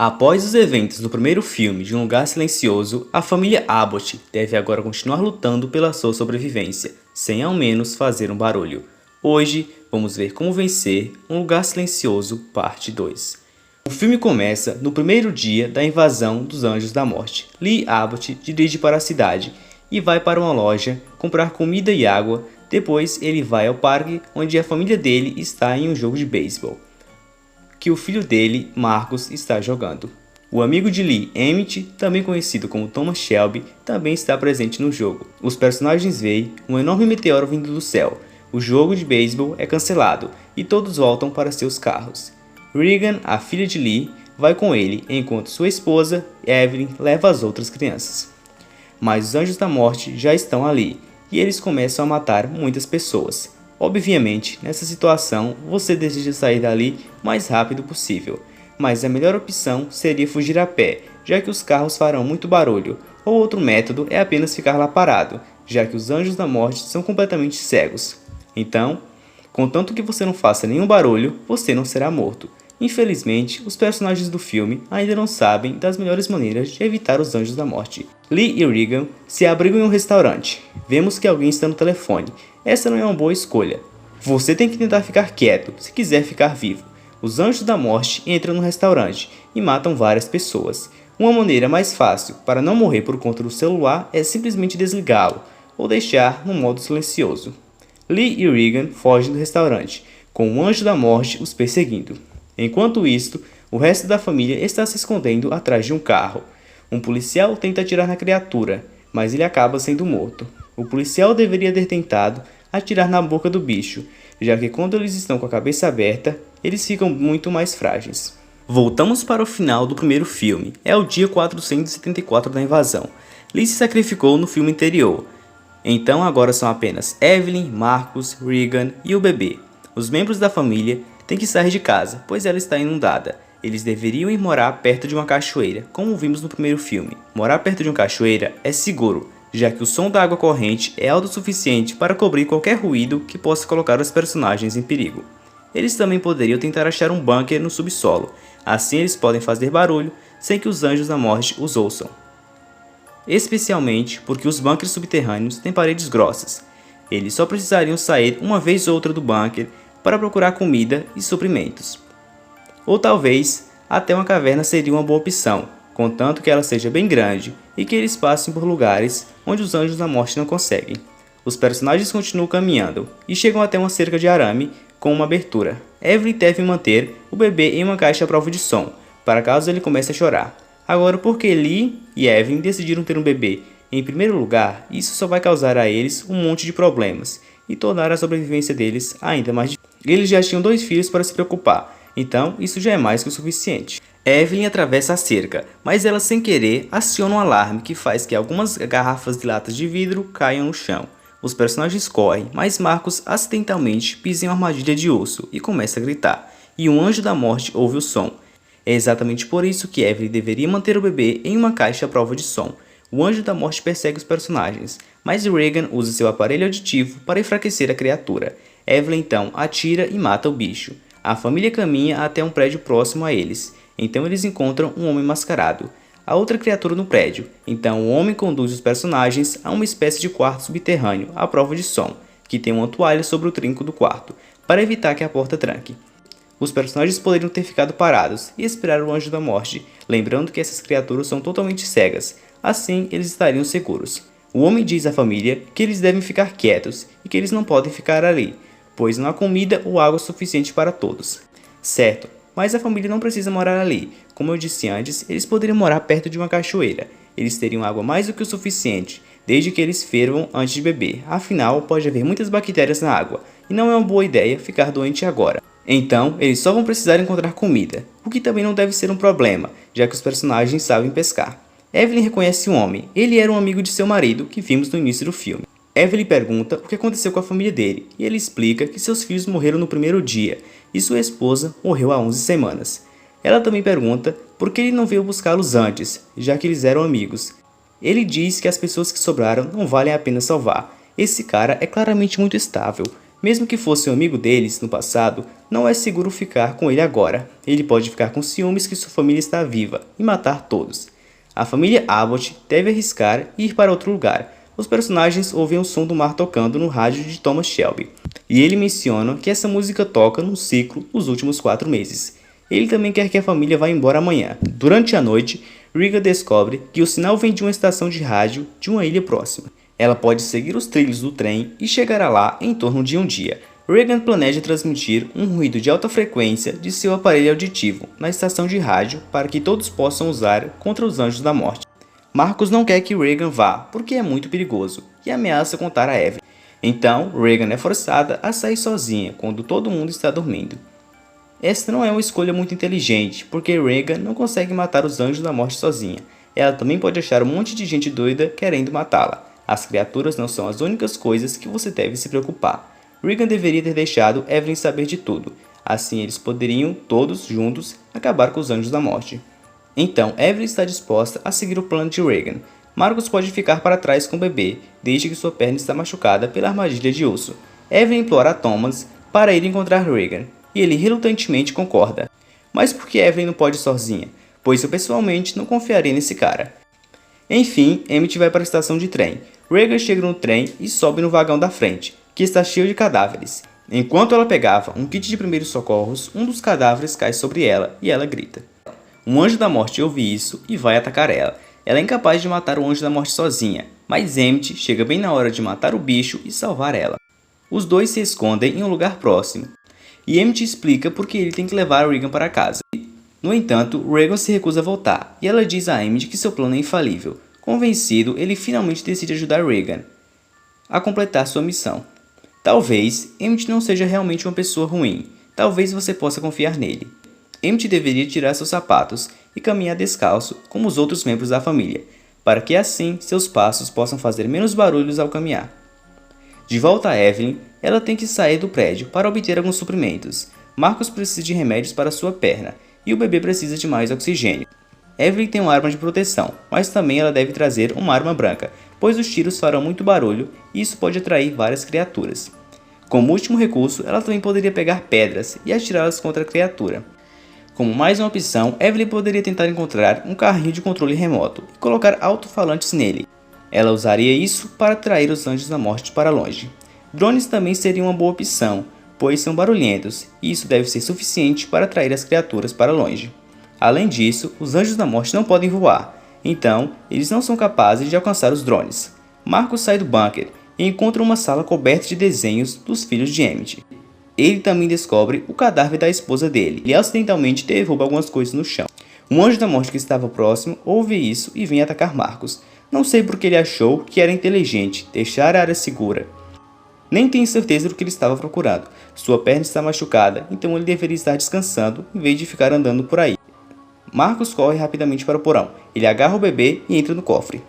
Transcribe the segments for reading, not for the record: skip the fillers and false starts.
Após os eventos do primeiro filme de Um Lugar Silencioso, a família Abbott deve agora continuar lutando pela sua sobrevivência, sem ao menos fazer um barulho. Hoje, vamos ver como vencer Um Lugar Silencioso, parte 2. O filme começa no primeiro dia da invasão dos Anjos da Morte. Lee Abbott dirige para a cidade e vai para uma loja comprar comida e água. Depois ele vai ao parque onde a família dele está em um jogo de beisebol que o filho dele, Marcus, está jogando. O amigo de Lee, Emmett, também conhecido como Thomas Shelby, também está presente no jogo. Os personagens veem um enorme meteoro vindo do céu. O jogo de beisebol é cancelado e todos voltam para seus carros. Regan, a filha de Lee, vai com ele, enquanto sua esposa, Evelyn, leva as outras crianças. Mas os Anjos da Morte já estão ali, e eles começam a matar muitas pessoas. Obviamente, nessa situação, você deseja sair dali o mais rápido possível, mas a melhor opção seria fugir a pé, já que os carros farão muito barulho, ou outro método é apenas ficar lá parado, já que os Anjos da Morte são completamente cegos. Então, contanto que você não faça nenhum barulho, você não será morto. Infelizmente, os personagens do filme ainda não sabem das melhores maneiras de evitar os Anjos da Morte. Lee e Regan se abrigam em um restaurante. Vemos que alguém está no telefone. Essa não é uma boa escolha. Você tem que tentar ficar quieto se quiser ficar vivo. Os Anjos da Morte entram no restaurante e matam várias pessoas. Uma maneira mais fácil para não morrer por conta do celular é simplesmente desligá-lo ou deixar no modo silencioso. Lee e Regan fogem do restaurante, com o Anjo da Morte os perseguindo. Enquanto isto, o resto da família está se escondendo atrás de um carro. Um policial tenta atirar na criatura, mas ele acaba sendo morto. O policial deveria ter tentado atirar na boca do bicho, já que quando eles estão com a cabeça aberta, eles ficam muito mais frágeis. Voltamos para o final do primeiro filme. É o dia 474 da invasão. Lee se sacrificou no filme anterior. Então agora são apenas Evelyn, Marcus, Regan e o bebê. Os membros da família têm que sair de casa, pois ela está inundada. Eles deveriam ir morar perto de uma cachoeira, como vimos no primeiro filme. Morar perto de uma cachoeira é seguro, já que o som da água corrente é alto o suficiente para cobrir qualquer ruído que possa colocar os personagens em perigo. Eles também poderiam tentar achar um bunker no subsolo, assim eles podem fazer barulho sem que os Anjos da Morte os ouçam. Especialmente porque os bunkers subterrâneos têm paredes grossas. Eles só precisariam sair uma vez ou outra do bunker para procurar comida e suprimentos. Ou talvez até uma caverna seria uma boa opção, contanto que ela seja bem grande e que eles passem por lugares onde os Anjos da Morte não conseguem. Os personagens continuam caminhando e chegam até uma cerca de arame com uma abertura. Evelyn deve manter o bebê em uma caixa à prova de som, para caso ele comece a chorar. Agora, por que Lee e Evelyn decidiram ter um bebê? Em primeiro lugar, isso só vai causar a eles um monte de problemas e tornar a sobrevivência deles ainda mais difícil. Eles já tinham 2 filhos para se preocupar, então isso já é mais que o suficiente. Evelyn atravessa a cerca, mas ela sem querer aciona um alarme que faz que algumas garrafas de latas de vidro caiam no chão. Os personagens correm, mas Marcus acidentalmente pisa em uma armadilha de osso e começa a gritar, e um Anjo da Morte ouve o som. É exatamente por isso que Evelyn deveria manter o bebê em uma caixa à prova de som. O Anjo da Morte persegue os personagens, mas Regan usa seu aparelho auditivo para enfraquecer a criatura. Evelyn então atira e mata o bicho. A família caminha até um prédio próximo a eles, então eles encontram um homem mascarado. Há outra criatura no prédio, então o homem conduz os personagens a uma espécie de quarto subterrâneo à prova de som, que tem uma toalha sobre o trinco do quarto, para evitar que a porta tranque. Os personagens poderiam ter ficado parados e esperar o Anjo da Morte, lembrando que essas criaturas são totalmente cegas, assim eles estariam seguros. O homem diz à família que eles devem ficar quietos e que eles não podem ficar ali, pois não há comida ou água suficiente para todos. Certo, mas a família não precisa morar ali. Como eu disse antes, eles poderiam morar perto de uma cachoeira. Eles teriam água mais do que o suficiente, desde que eles fervam antes de beber. Afinal, pode haver muitas bactérias na água, e não é uma boa ideia ficar doente agora. Então, eles só vão precisar encontrar comida, o que também não deve ser um problema, já que os personagens sabem pescar. Evelyn reconhece o homem. Ele era um amigo de seu marido que vimos no início do filme. Evelyn pergunta o que aconteceu com a família dele, e ele explica que seus filhos morreram no primeiro dia, e sua esposa morreu há 11 semanas. Ela também pergunta por que ele não veio buscá-los antes, já que eles eram amigos. Ele diz que as pessoas que sobraram não valem a pena salvar. Esse cara é claramente muito estável. Mesmo que fosse um amigo deles no passado, não é seguro ficar com ele agora. Ele pode ficar com ciúmes que sua família está viva e matar todos. A família Abbott deve arriscar e ir para outro lugar. Os personagens ouvem o som do mar tocando no rádio de Thomas Shelby, e ele menciona que essa música toca num ciclo nos últimos 4 meses. Ele também quer que a família vá embora amanhã. Durante a noite, Regan descobre que o sinal vem de uma estação de rádio de uma ilha próxima. Ela pode seguir os trilhos do trem e chegará lá em torno de um dia. Regan planeja transmitir um ruído de alta frequência de seu aparelho auditivo na estação de rádio para que todos possam usar contra os Anjos da Morte. Marcus não quer que Regan vá porque é muito perigoso e ameaça contar a Evelyn. Então, Regan é forçada a sair sozinha quando todo mundo está dormindo. Esta não é uma escolha muito inteligente, porque Regan não consegue matar os Anjos da Morte sozinha. Ela também pode achar um monte de gente doida querendo matá-la. As criaturas não são as únicas coisas que você deve se preocupar. Regan deveria ter deixado Evelyn saber de tudo. Assim eles poderiam, todos juntos, acabar com os Anjos da Morte. Então, Evelyn está disposta a seguir o plano de Regan. Marcus pode ficar para trás com o bebê, desde que sua perna está machucada pela armadilha de osso. Evelyn implora a Thomas para ir encontrar Regan, e ele relutantemente concorda. Mas por que Evelyn não pode ir sozinha? Pois eu pessoalmente não confiaria nesse cara. Enfim, Emmett vai para a estação de trem. Regan chega no trem e sobe no vagão da frente, que está cheio de cadáveres. Enquanto ela pegava um kit de primeiros socorros, um dos cadáveres cai sobre ela e ela grita. Um Anjo da Morte ouve isso e vai atacar ela. Ela é incapaz de matar o Anjo da Morte sozinha, mas Emmett chega bem na hora de matar o bicho e salvar ela. Os dois se escondem em um lugar próximo, e Emmett explica por que ele tem que levar Regan para casa. No entanto, Regan se recusa a voltar, e ela diz a Emmett que seu plano é infalível. Convencido, ele finalmente decide ajudar Regan a completar sua missão. Talvez Emmett não seja realmente uma pessoa ruim, talvez você possa confiar nele. Emmett deveria tirar seus sapatos e caminhar descalço como os outros membros da família, para que assim seus passos possam fazer menos barulhos ao caminhar. De volta a Evelyn, ela tem que sair do prédio para obter alguns suprimentos. Marcus precisa de remédios para sua perna e o bebê precisa de mais oxigênio. Evelyn tem uma arma de proteção, mas também ela deve trazer uma arma branca, pois os tiros farão muito barulho e isso pode atrair várias criaturas. Como último recurso, ela também poderia pegar pedras e atirá-las contra a criatura. Como mais uma opção, Evelyn poderia tentar encontrar um carrinho de controle remoto e colocar alto-falantes nele. Ela usaria isso para atrair os Anjos da Morte para longe. Drones também seriam uma boa opção, pois são barulhentos, e isso deve ser suficiente para atrair as criaturas para longe. Além disso, os Anjos da Morte não podem voar, então eles não são capazes de alcançar os drones. Marcus sai do bunker e encontra uma sala coberta de desenhos dos filhos de Emmett. Ele também descobre o cadáver da esposa dele e acidentalmente derruba algumas coisas no chão. Um Anjo da Morte que estava próximo ouve isso e vem atacar Marcus. Não sei porque ele achou que era inteligente deixar a área segura. Nem tenho certeza do que ele estava procurando. Sua perna está machucada, então ele deveria estar descansando em vez de ficar andando por aí. Marcus corre rapidamente para o porão. Ele agarra o bebê e entra no cofre.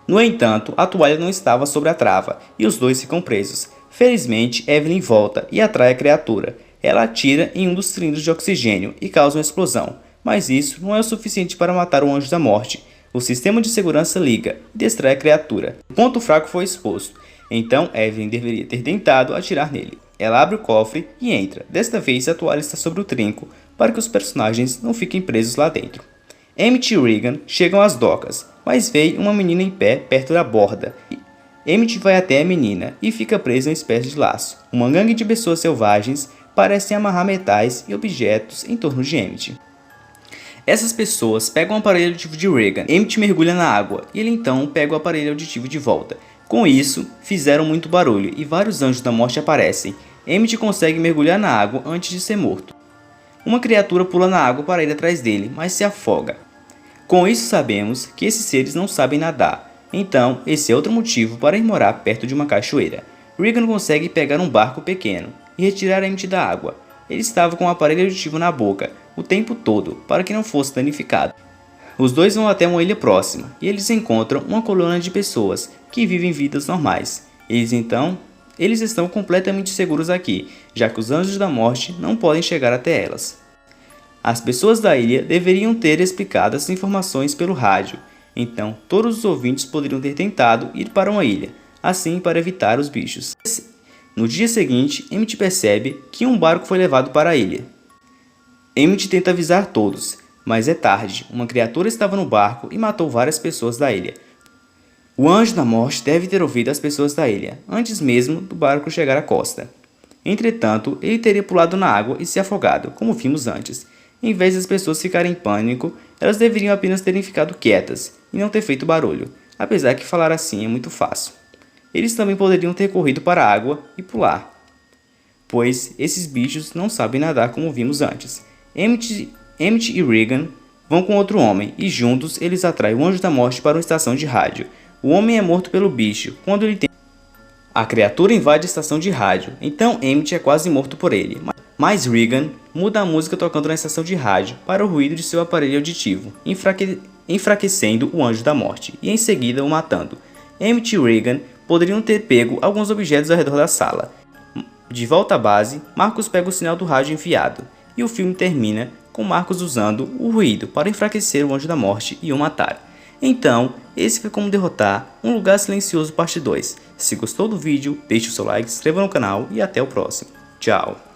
No entanto, a toalha não estava sobre a trava e os dois ficam presos. Felizmente, Evelyn volta e atrai a criatura. Ela atira em um dos cilindros de oxigênio e causa uma explosão, mas isso não é o suficiente para matar o Anjo da Morte. O sistema de segurança liga e distrai a criatura. O ponto fraco foi exposto, então Evelyn deveria ter tentado atirar nele. Ela abre o cofre e entra. Desta vez a toalha está sobre o trinco para que os personagens não fiquem presos lá dentro. Emmett e Regan chegam às docas, mas veem uma menina em pé perto da borda. Emmett vai até a menina e fica preso em uma espécie de laço. Uma gangue de pessoas selvagens parecem amarrar metais e objetos em torno de Emmett. Essas pessoas pegam o aparelho auditivo de Regan. Emmett mergulha na água e ele então pega o aparelho auditivo de volta. Com isso, fizeram muito barulho e vários Anjos da Morte aparecem. Emmett consegue mergulhar na água antes de ser morto. Uma criatura pula na água para ir atrás dele, mas se afoga. Com isso sabemos que esses seres não sabem nadar. Então, esse é outro motivo para ir morar perto de uma cachoeira. Regan consegue pegar um barco pequeno e retirar Emmett da água. Ele estava com o aparelho auditivo na boca o tempo todo para que não fosse danificado. Os dois vão até uma ilha próxima e eles encontram uma colônia de pessoas que vivem vidas normais. Eles estão completamente seguros aqui, já que os Anjos da Morte não podem chegar até elas. As pessoas da ilha deveriam ter explicado as informações pelo rádio. Então, todos os ouvintes poderiam ter tentado ir para uma ilha, assim para evitar os bichos. No dia seguinte, Emmett percebe que um barco foi levado para a ilha. Emmett tenta avisar todos, mas é tarde. Uma criatura estava no barco e matou várias pessoas da ilha. O Anjo da Morte deve ter ouvido as pessoas da ilha, antes mesmo do barco chegar à costa. Entretanto, ele teria pulado na água e se afogado, como vimos antes. Em vez das pessoas ficarem em pânico, elas deveriam apenas terem ficado quietas e não ter feito barulho, apesar que falar assim é muito fácil. Eles também poderiam ter corrido para a água e pular, pois esses bichos não sabem nadar como vimos antes. Emmett e Regan vão com outro homem e juntos eles atraem o Anjo da Morte para uma estação de rádio. O homem é morto pelo bicho quando ele tem... A criatura invade a estação de rádio, então Emmett é quase morto por ele. Mas Regan muda a música tocando na estação de rádio para o ruído de seu aparelho auditivo, enfraquecendo o Anjo da Morte e em seguida o matando. Emmett e Regan poderiam ter pego alguns objetos ao redor da sala. De volta à base, Marcus pega o sinal do rádio enviado, e o filme termina com Marcus usando o ruído para enfraquecer o Anjo da Morte e o matar. Então, esse foi como derrotar Um Lugar Silencioso parte 2. Se gostou do vídeo, deixe o seu like, se inscreva no canal e até o próximo. Tchau!